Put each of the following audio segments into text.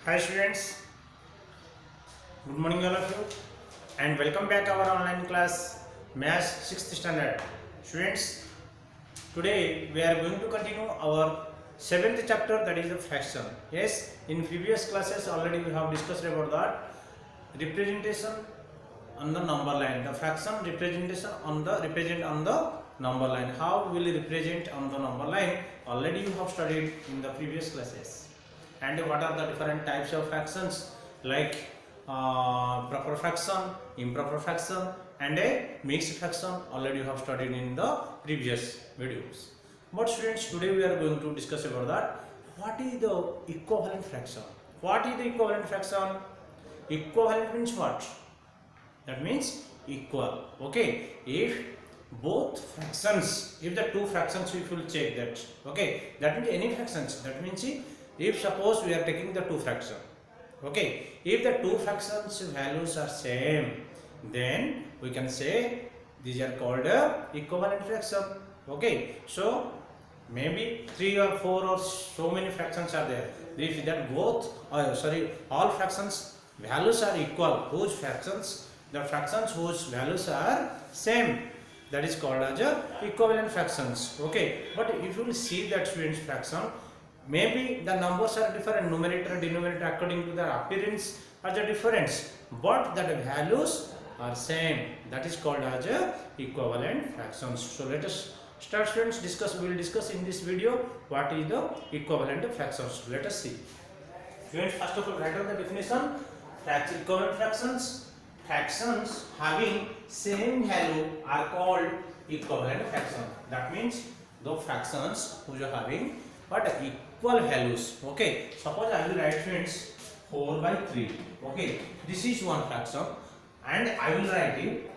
Hi students, good morning all of you and welcome back our online class Maths 6th standard. Students, today we are going to continue our 7th chapter, that is the fraction. Yes, in previous classes already we have discussed about that representation on the number line, the fraction representation on the number line. How will represent on the number line? Already you have studied in the previous classes. And what are the different types of fractions, like proper fraction, improper fraction and a mixed fraction, already you have studied in the previous videos. But students, today we are going to discuss about that what is the equivalent fraction. What is the equivalent fraction? Equivalent means what? That means equal. Okay, if both fractions, if the two fractions, if you will check that, okay, that means any fractions, that means if suppose we are taking the two fraction, okay, if the two fractions values are same, then we can say these are called equivalent fraction. Okay, so maybe 3 or 4 or so many fractions are there. If that both all fractions values are equal, whose fractions, the fractions whose values are same, that is called as equivalent fractions. Okay, but if you will see that students fraction, maybe the numbers are different, numerator and denominator according to their appearance are the difference, but the values are same, that is called as equivalent fractions. So let us start students, we will discuss in this video what is the equivalent fractions. Let us see. Students, first of all write down the definition. Equivalent fractions, fractions having same value are called equivalent fraction. That means the fractions which are having but equal values. Okay, suppose I will write students 4 by 3. Okay, this is one fraction and I will write it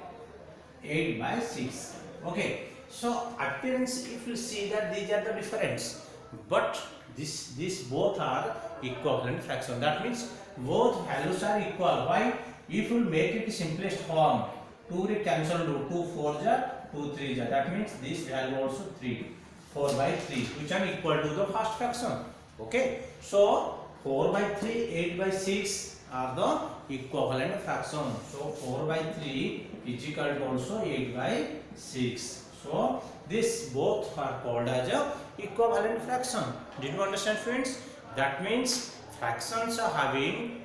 8 by 6. Okay, so appearance, if you see that these are the difference, but this both are equivalent fraction. That means both values are equal. Why? If you make it simplest form, 2 will cancel 2 4 ja 2 3 ja, that means this value also 3, 4 by 3, which are equal to the first fraction. Okay, so 4 by 3, 8 by 6 are the equivalent fraction. So 4 by 3 is equal to also 8 by 6. So this both are called as a equivalent fraction. Did you understand, friends? That means fractions are having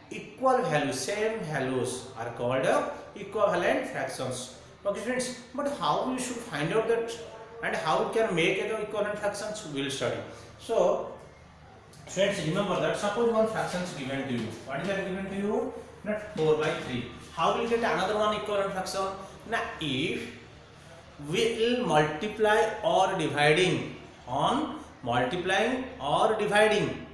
equal values, same values are called equivalent fractions. Okay friends, but how we should find out that and how we can make the equivalent fractions, we will study. So friends, remember that suppose one fraction is given to you. What is that given to you? Not 4 by 3. How will you get another one equivalent fraction? Now if we will multiply or dividing on multiplying or dividing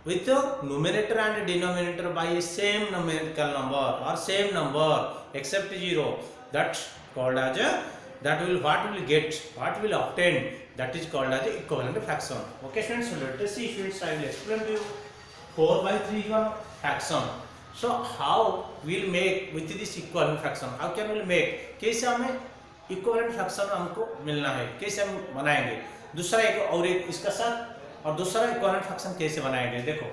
with the numerator and denominator by a same numerical number or same number except 0, that's called as a, that will what will get, what will obtain, that is called as equivalent fraction. Okay friends, so let us see students, I will explain to you. 4 by 3 is one fraction. So how we will make with this equivalent fraction, how can we make, कैसे हमें equivalent fraction हमको मिलना है, कैसे हम बनाएंगे, दूसरा एक और एक इसका साथ और दूसरा इक्विवेलेंट फ्रैक्शन कैसे बनाएंगे. देखो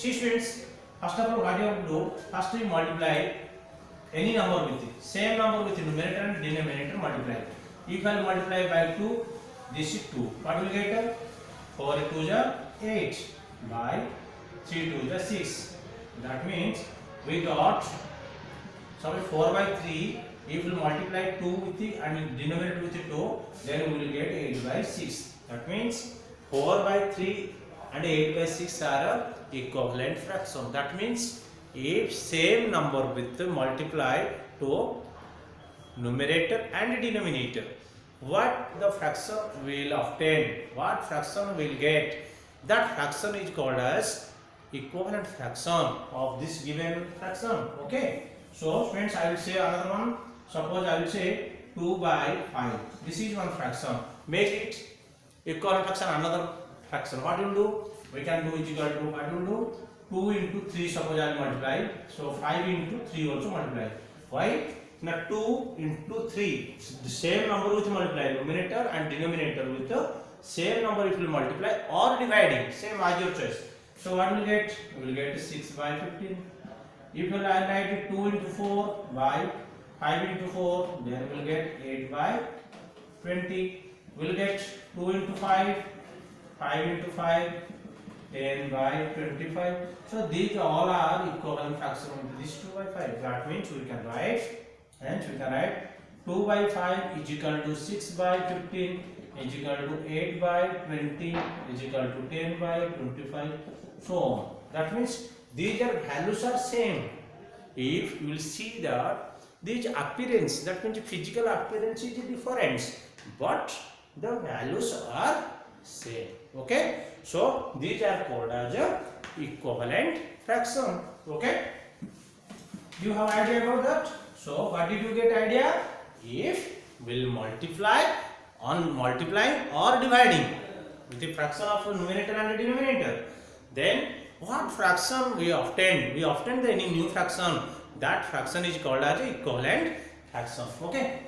see students, first of all what you have to do, first you multiply any number with it, same number with numerator and denominator multiply. If I multiply by 2, this is 2, what will get? 4 2 is 8 by 3 2 is 6. That means we got 4 by 3. If we multiply 2 with the and denominator with 2, then we will get 8 by 6. That means 4 by 3 and 8 by 6 are equivalent fraction. That means if same number with multiply to numerator and denominator, what the fraction will obtain, what fraction will get, that fraction is called as equivalent fraction of this given fraction. Okay, so friends, I will say another one. Suppose I will say 2 by 5. This is one fraction. Make it equivalent fraction another fraction. What you will do? We can do is equal to, what you will do? 2 into 3, suppose I will multiply. So 5 into 3 also multiply. Why? Now 2 into 3, the same number with multiply, numerator and denominator with the same number it will multiply or dividing, same as your choice. So what will get? We will get 6 by 15. If you write 2 into 4 by 5 into 4, then we will get 8 by 20. We will get 2 into 5, 5 into 5, 10 by 25. So these all are equivalent fraction of this 2 by 5. That means we can write, hence we can write 2 by 5 is equal to 6 by 15 is equal to 8 by 20 is equal to 10 by 25, so on. That means these are values are same. If you will see that these appearance, that means physical appearance is different, but the values are same. Okay, so these are called as a equivalent fraction. Okay, you have idea about that? So what did you get idea? If will multiply on multiplying or dividing with the fraction of numerator and denominator, then what fraction we obtained? We obtained any new fraction. That fraction is called as equivalent fraction. Okay.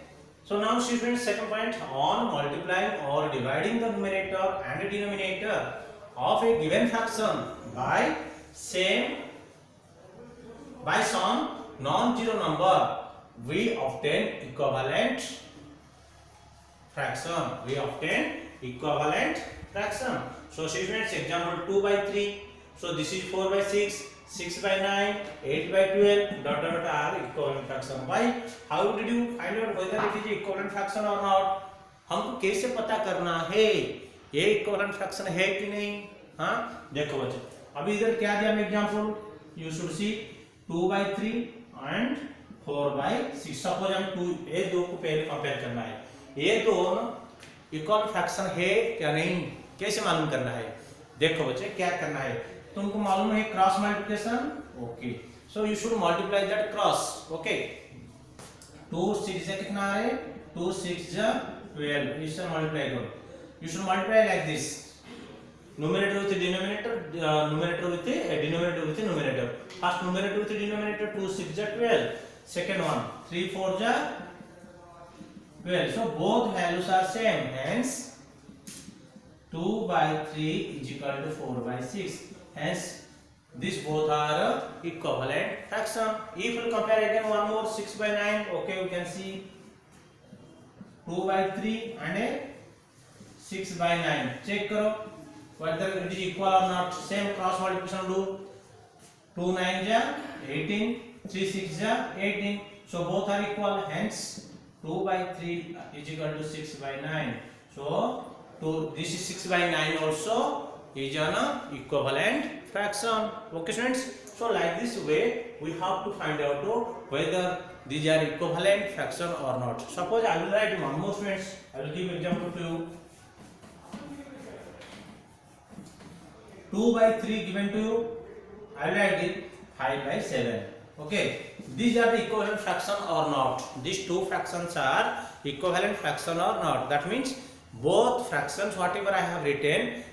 So now students, second point, on multiplying or dividing the numerator and denominator of a given fraction by some non-zero number, we obtain equivalent fraction. We obtain equivalent fraction. So students, example 2 by 3. So this is 4 by 6, 6 by 9, 8 by 12, dot dot are equivalent fraction. Why? How did you find out whether it is equivalent fraction or not? हमको कैसे पता करना है ये equivalent fraction है कि नहीं? हाँ, देखो बच्चे, अभी इधर क्या दिया मैं example? You should see 2 by 3 and 4 by 6. Suppose हम 2 ये दो को पहले कंपेयर करना है. ये दोनों इक्वल फ्रैक्शन है क्या नहीं, कैसे मालूम करना है? देखो बच्चे, क्या करना है, तुमको मालूम है cross multiplication. Okay, so you should multiply that cross. Okay, 2 6 से कितना आ रहा है? 2 6 12. इससे मल्टीप्लाई करो. You should multiply like this, numerator with denominator, numerator with denominator with numerator. First numerator with denominator 2 6 12. Second one 3 4 12. So both values are same. Hence 2 by 3 is equal to 4 by 6. Hence these both are equivalent fraction. If we compare again one more 6 by 9. Okay, you can see 2 by 3 and a 6 by 9. Check karo whether it is equal or not. Same cross multiplication do. 2 9 ja 18, 3 6 ja 18. So both are equal. Hence 2 by 3 is equal to 6 by 9. So this is 6 by 9 also is an equivalent fraction. Okay students, so like this way we have to find out whether these are equivalent fraction or not. Suppose I will write one more students. I will give example to you. 2 by 3 given to you. I will write it 5 by 7. Okay, these are the equivalent fraction or not. These two fractions are equivalent fraction or not. That means both fractions whatever I have written,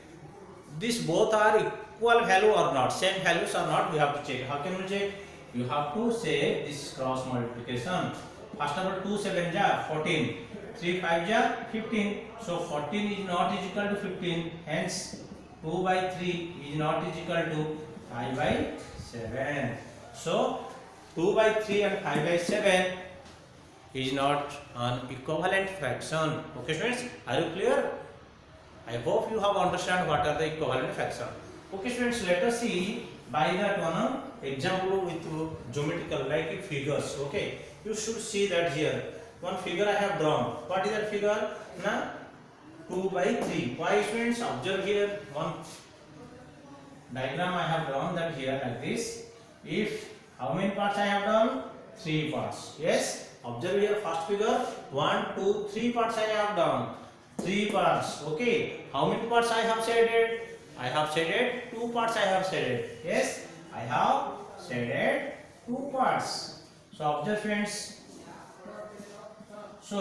these both are equal value or not, same values or not, we have to check. How can we check? You have to say this cross multiplication. First of all 2 7 ja 14, 3 5 ja 15. So 14 is not is equal to 15. Hence 2 by 3 is not is equal to 5 by 7. So 2 by 3 and 5 by 7 is not an equivalent fraction. Okay students, are you clear? I hope you have understand what are the equivalent fraction. Okay students, let us see by that one example with geometrical like figures. Okay, you should see that here one figure I have drawn. What is that figure? Na 2 by 3. Why students? Observe here one diagram I have drawn that here like this. If how many parts I have done? 3 parts. Yes, observe here first figure 1 2 3 parts I have done. 3 parts. Okay, how many parts I have shaded? I have shaded 2 parts I have shaded. Yes, I have shaded 2 parts. So observe friends. So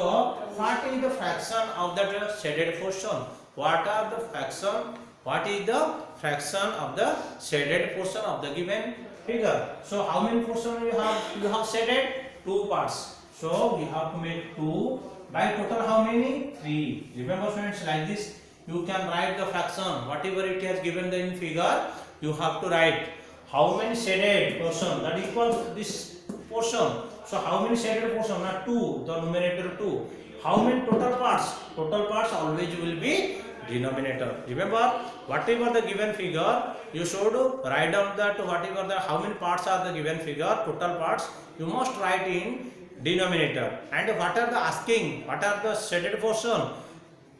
what is the fraction of that shaded portion? What are the fraction? What is the fraction of the shaded portion of the given figure? So how many portion you have? You have shaded 2 parts. So we have to make 2 by total how many? 3. Remember friends, like this you can write the fraction whatever it has given in figure. you have to write how many shaded portion that equals this portion. So how many shaded portion? Not 2, the numerator 2. How many total parts? Total parts always will be denominator. Remember, whatever the given figure, you should write down that whatever the how many parts are the given figure, total parts, you must write in denominator. And what are the asking, what are the shaded portion,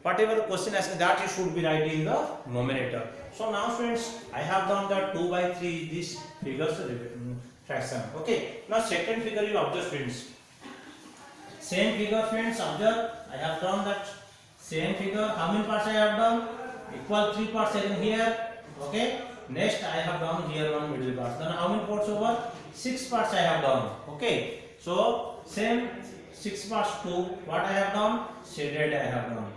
whatever the question asking, that you should be writing in the numerator. So now students, I have done that 2 by 3 this figures fraction. Okay, now second figure you observe students. Same figure friends, observe, I have done that same figure. How many parts I have done? Equal 3 parts in here. Okay, next I have done here one middle part. Then how many parts over? 6 parts I have done. Okay, so same 6 parts to what I have done? Shaded I have done.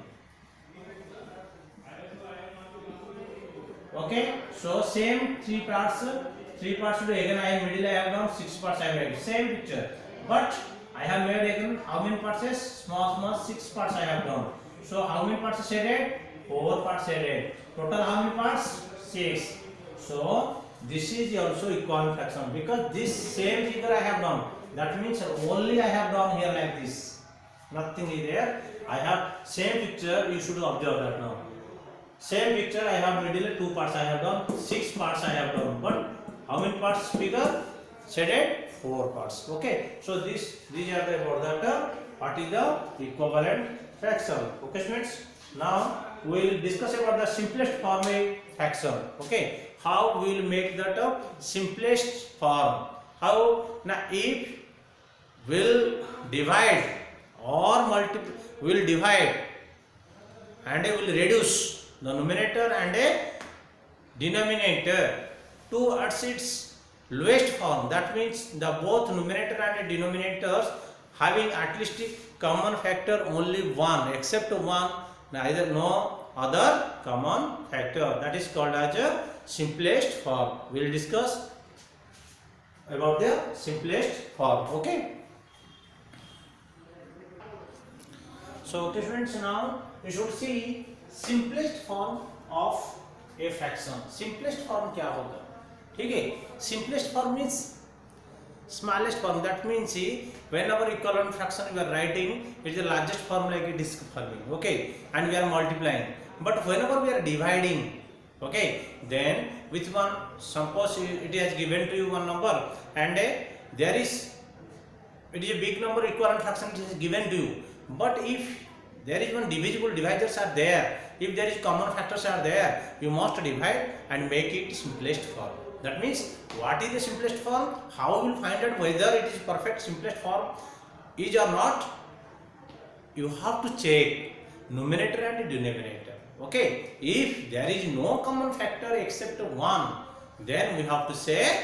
Okay, so same 3 parts to again I am middle I have done, 6 parts I have made. Same picture, but I have made again how many parts? Small 6 parts I have done. So how many parts shaded? 4 parts shaded. Total how many parts? 6. So this is also equal fraction because this same figure I have done. That means only I have done here like this. Nothing is there. I have same picture. You should observe that now. Same picture I have middle 2 parts I have done. 6 parts I have done. But how many parts figure? Shaded 4 parts. Okay. So these are the about that. What is the equivalent fraction? Okay, students. Now we will discuss about the simplest form of fraction. Okay, how we will make that simplest form. How now if will divide or multiply, will divide and will reduce the numerator and a denominator to its lowest form. That means the both numerator and denominators having at least common factor only one, except one, neither no other common factor. That is called as a simplest form. We will discuss about the simplest form. Okay. So okay students, now you should see simplest form of a fraction. Simplest form क्या होगा? ठीक है? Simplest form means smallest form. That means whenever equivalent fraction we are writing, it is the largest form like a disk forming. Okay, and we are multiplying. But whenever we are dividing, okay, then with one, suppose it has given to you one number and there is, it is a big number equivalent fraction it is given to you. But if there is one divisible divisors are there, if there is common factors are there, you must divide and make it simplest form. That means what is the simplest form? How you will find out whether it is perfect simplest form is or not? You have to check numerator and denominator. Okay, if there is no common factor except one, then we have to say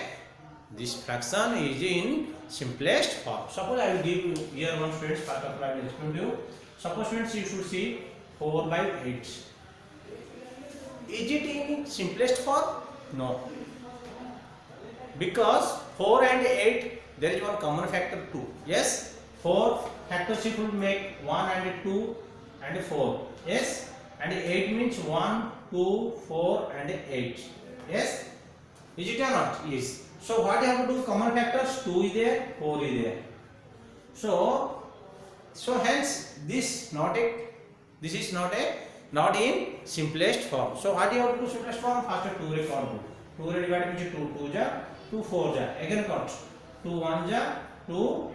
this fraction is in simplest form. Suppose I will give you here one students part of I will explain to you. Suppose students you should see 4 by 8. Is it in simplest form? No. Because 4 and 8 there is one common factor 2. Yes, 4 factorship will make 1 and 2 and 4. Yes, and 8 means 1, 2, 4 and 8. Yes, is it or not? Yes. So what you have to do? Common factors 2 is there, 4 is there. So hence this is not in simplest form. So what you have to do simplest form? First 2 re count. 2 re divided means 2 2 ja, 2 4 ja. Again count. 2 1 ja, 2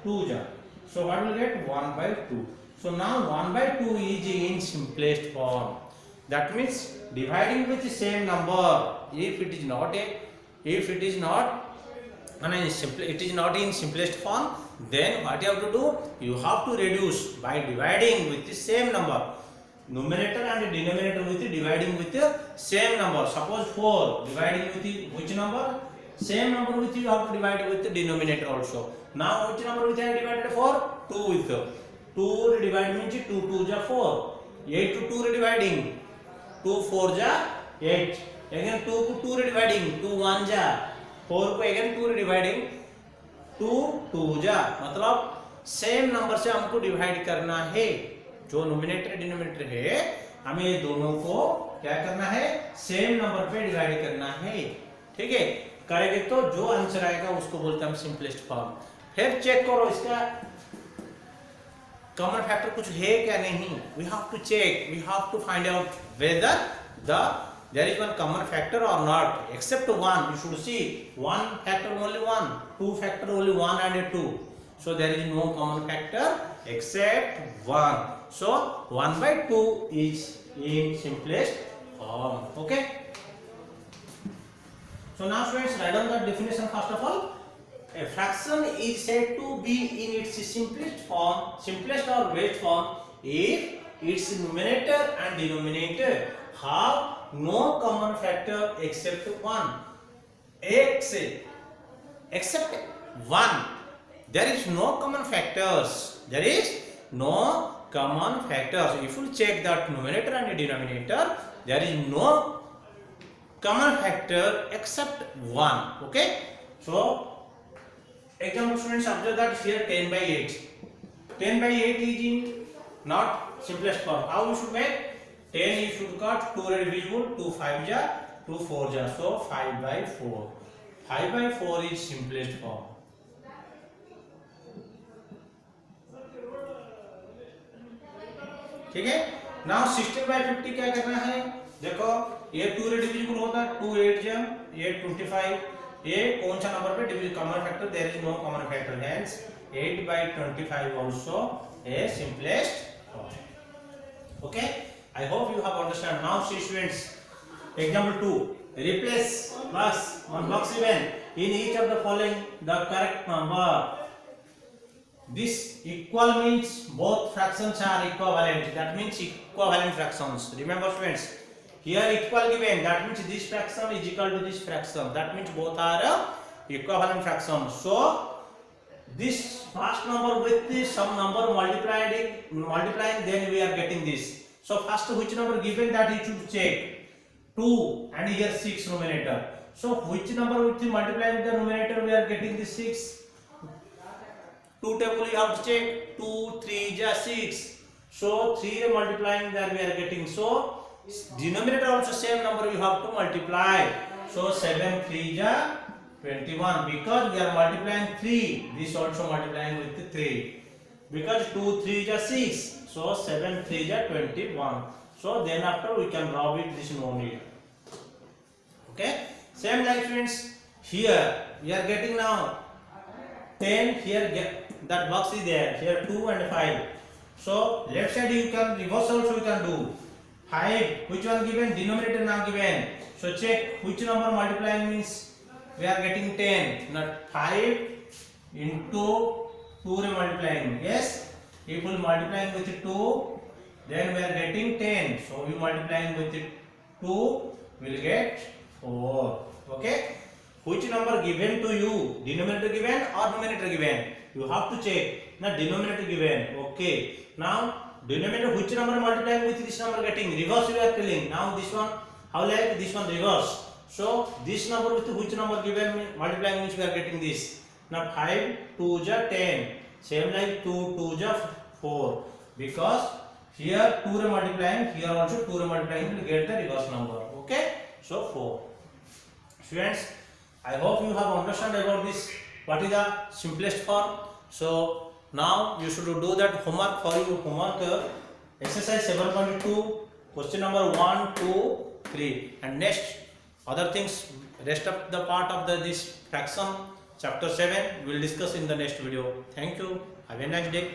2 ja. So what will get? 1 by 2. So now 1 by 2 is in simplest form. That means dividing with the same number. If it is not in simplest form, then what you have to do? You have to reduce by dividing with the same number. Numerator and denominator with dividing with the same number. Suppose 4 dividing with the which number? Same number with you have to divide with the denominator also. Now which number with I divided 4? 2 with 2 divide means 2 2 ja 4. 8 to 2 dividing. 2 4 ja 8. Again 2 को 2 dividing. 2 1 ja 4 को again 2 dividing. 2 2 जा, मतलब same number से हमको divide करना है. जो nominator denominator है हमें दोनों को क्या करना है, सेम नंबर पे डिवाइड करना है। ठीक है, करेंगे तो जो आंसर आएगा उसको बोलते हैं हम सिंपलेस्ट फॉर्म। फिर चेक करो इसका कॉमन फैक्टर कुछ है क्या नहीं। We have to check, we have to find out whether there is one common factor or not, except one. You should see one factor only one, two factor only one and 2. So there is no common factor except one. So 1/2 is in simplest form. Okay. So now students, write down the definition first of all. A fraction is said to be in its simplest or best form if its numerator and denominator have no common factor except one. Except one. There is no common factors. There is no common factors. If you check that numerator and denominator, there is no common factor except one. Okay. So example students, observe that here 10/8. 10/8 is in not simplest form. How you should make? 10 you should cut, 2 are divisible, 2 5 ja, 2 4 ja, so 5/4. 5/4 is simplest form. ठीक है। Now 16/50 क्या करना है, देखो ये 2 रे divisible होता है, 2 8 जा, ये 25, ये कौन सा नंबर पे divisible, common factor, there is no common factor, hence 8/25 also a simplest form. Okay, I hope you have understand. Now see students, example 2, replace one box given in each of the following the correct number. This equal means both fractions are equivalent, that means equivalent fractions. Remember students, here equal given, that means this fraction is equal to this fraction, that means both are equivalent fractions. So this first number with this some number multiplying, then we are getting this. So first which number given, that you should check. 2 and here 6 numerator. So which number with multiplying the numerator we are getting this 6. 2 table you have to check. 2 3 ja 6. So 3 multiplying that we are getting. So denominator also same number you have to multiply. So 7 3 ja 21, because we are multiplying 3. This also multiplying with 3. Because 2 3 ja 6. So 7 3 ja 21. So then after we can drop it, this no need. Okay, same like students, here we are getting now 10, here that box is there, here 2 and 5. So left side you can reverse also you can do. 5, which one given, denominator now given. So check which number multiplying means we are getting 10, not 5 into 2 multiplying. Yes, if we multiplying with 2, then we are getting 10. So we multiplying with 2 will get 4. Okay, which number given to you, denominator given or numerator given, you have to check. Now denominator given. Okay, now denominator which number multiplying with this number getting, reverse we are telling. Now this one, how like this one reverse. So this number with which number given multiplying means we are getting this. Now 5 2 ja 10, same like 2 2 ja 4, because here 2 multiplying, here also 2 multiplying, will get the reverse number. Okay, so 4. Students, I hope you have understand about this, what is the simplest form. So now you should do that homework for you. Homework exercise 7.2, question number 1 2 3, and next other things, rest of the part of this fraction chapter 7 we will discuss in the next video. Thank you, have a nice day.